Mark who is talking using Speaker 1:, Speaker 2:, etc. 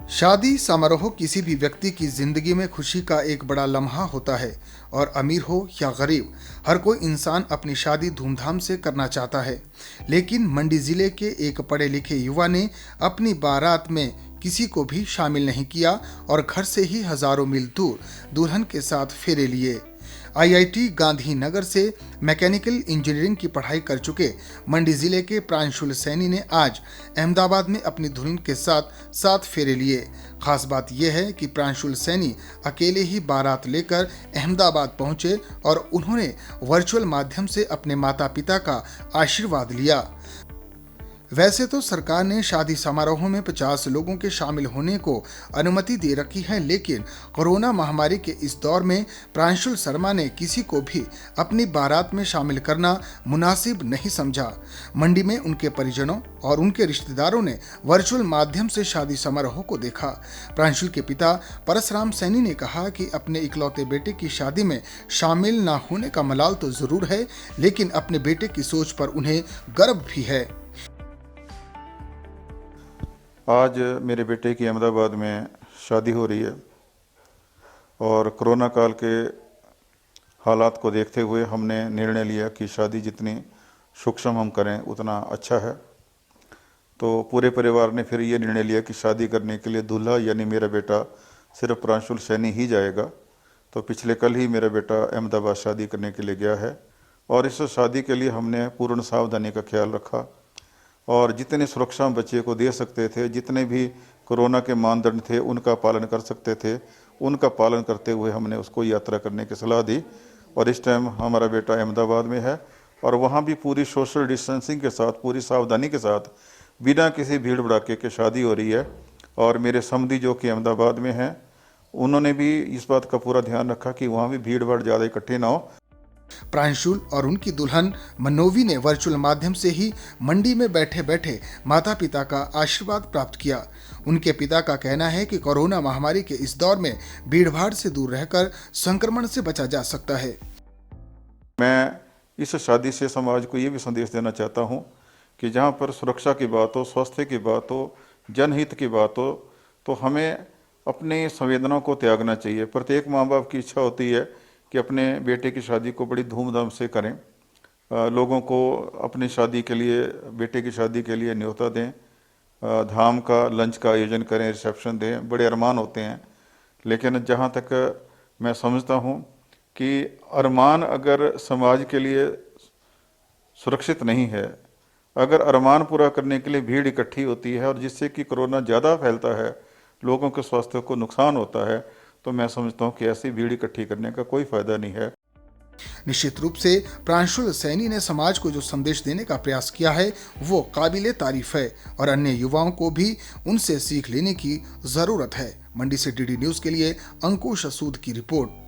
Speaker 1: शादी समारोह किसी भी व्यक्ति की जिंदगी में खुशी का एक बड़ा लम्हा होता है और अमीर हो या गरीब, हर कोई इंसान अपनी शादी धूमधाम से करना चाहता है। लेकिन मंडी जिले के एक पढ़े लिखे युवा ने अपनी बारात में किसी को भी शामिल नहीं किया और घर से ही हजारों मील दूर दुल्हन के साथ फेरे लिए। आईआईटी गांधीनगर से मैकेनिकल इंजीनियरिंग की पढ़ाई कर चुके मंडी जिले के प्रांशुल सैनी ने आज अहमदाबाद में अपनी दुल्हन के साथ 7 फेरे लिए। खास बात यह है कि प्रांशुल सैनी अकेले ही बारात लेकर अहमदाबाद पहुंचे और उन्होंने वर्चुअल माध्यम से अपने माता पिता का आशीर्वाद लिया। वैसे तो सरकार ने शादी समारोह में 50 लोगों के शामिल होने को अनुमति दे रखी है, लेकिन कोरोना महामारी के इस दौर में प्रांशुल शर्मा ने किसी को भी अपनी बारात में शामिल करना मुनासिब नहीं समझा। मंडी में उनके परिजनों और उनके रिश्तेदारों ने वर्चुअल माध्यम से शादी समारोह को देखा। प्रांशुल के पिता परसराम सैनी ने कहा कि अपने इकलौते बेटे की शादी में शामिल न होने का मलाल तो जरूर है, लेकिन अपने बेटे की सोच पर उन्हें गर्व भी है।
Speaker 2: आज मेरे बेटे की अहमदाबाद में शादी हो रही है और कोरोना काल के हालात को देखते हुए हमने निर्णय लिया कि शादी जितनी सूक्ष्म हम करें उतना अच्छा है। तो पूरे परिवार ने फिर ये निर्णय लिया कि शादी करने के लिए दूल्हा यानी मेरा बेटा सिर्फ प्रांशुल सैनी ही जाएगा। तो पिछले कल ही मेरा बेटा अहमदाबाद शादी करने के लिए गया है और इस शादी के लिए हमने पूर्ण सावधानी का ख्याल रखा और जितनी सुरक्षा हम बच्चे को दे सकते थे, जितने भी कोरोना के मानदंड थे उनका पालन कर सकते थे, उनका पालन करते हुए हमने उसको यात्रा करने की सलाह दी। और इस टाइम हमारा बेटा अहमदाबाद में है और वहाँ भी पूरी सोशल डिस्टेंसिंग के साथ, पूरी सावधानी के साथ, बिना किसी भीड़ भड़ाके के शादी हो रही है। और मेरे समधी जो कि अहमदाबाद में हैं, उन्होंने भी इस बात का पूरा ध्यान रखा कि वहाँ भी भीड़ भाड़ ज़्यादा इकट्ठी ना हो।
Speaker 1: प्रांशुल और उनकी दुल्हन मनोवी ने वर्चुअल माध्यम से ही मंडी में बैठे बैठे माता पिता का आशीर्वाद प्राप्त किया। उनके पिता का कहना है कि कोरोना महामारी के इस दौर में भीड़भाड़ से दूर रहकर संक्रमण से बचा जा सकता है।
Speaker 2: मैं इस शादी से समाज को ये भी संदेश देना चाहता हूँ कि जहाँ पर सुरक्षा की बात हो, स्वास्थ्य की बात हो, जनहित की बात हो, तो हमें अपनी संवेदनाओं को त्यागना चाहिए। प्रत्येक माँ बाप की इच्छा होती है कि अपने बेटे की शादी को बड़ी धूमधाम से करें, लोगों को अपनी शादी के लिए, बेटे की शादी के लिए न्योता दें, धाम का लंच का आयोजन करें, रिसेप्शन दें, बड़े अरमान होते हैं। लेकिन जहाँ तक मैं समझता हूँ कि अरमान अगर समाज के लिए सुरक्षित नहीं है, अगर अरमान पूरा करने के लिए भीड़ इकट्ठी होती है और जिससे कि कोरोना ज़्यादा फैलता है, लोगों के स्वास्थ्य को नुकसान होता है, तो मैं समझता हूँ कि ऐसी भीड़ इकट्ठी करने का कोई फायदा नहीं है।
Speaker 1: निश्चित रूप से प्रांशुल सैनी ने समाज को जो संदेश देने का प्रयास किया है वो काबिले तारीफ है और अन्य युवाओं को भी उनसे सीख लेने की जरूरत है। मंडी से डीडी न्यूज के लिए अंकुश सूद की रिपोर्ट।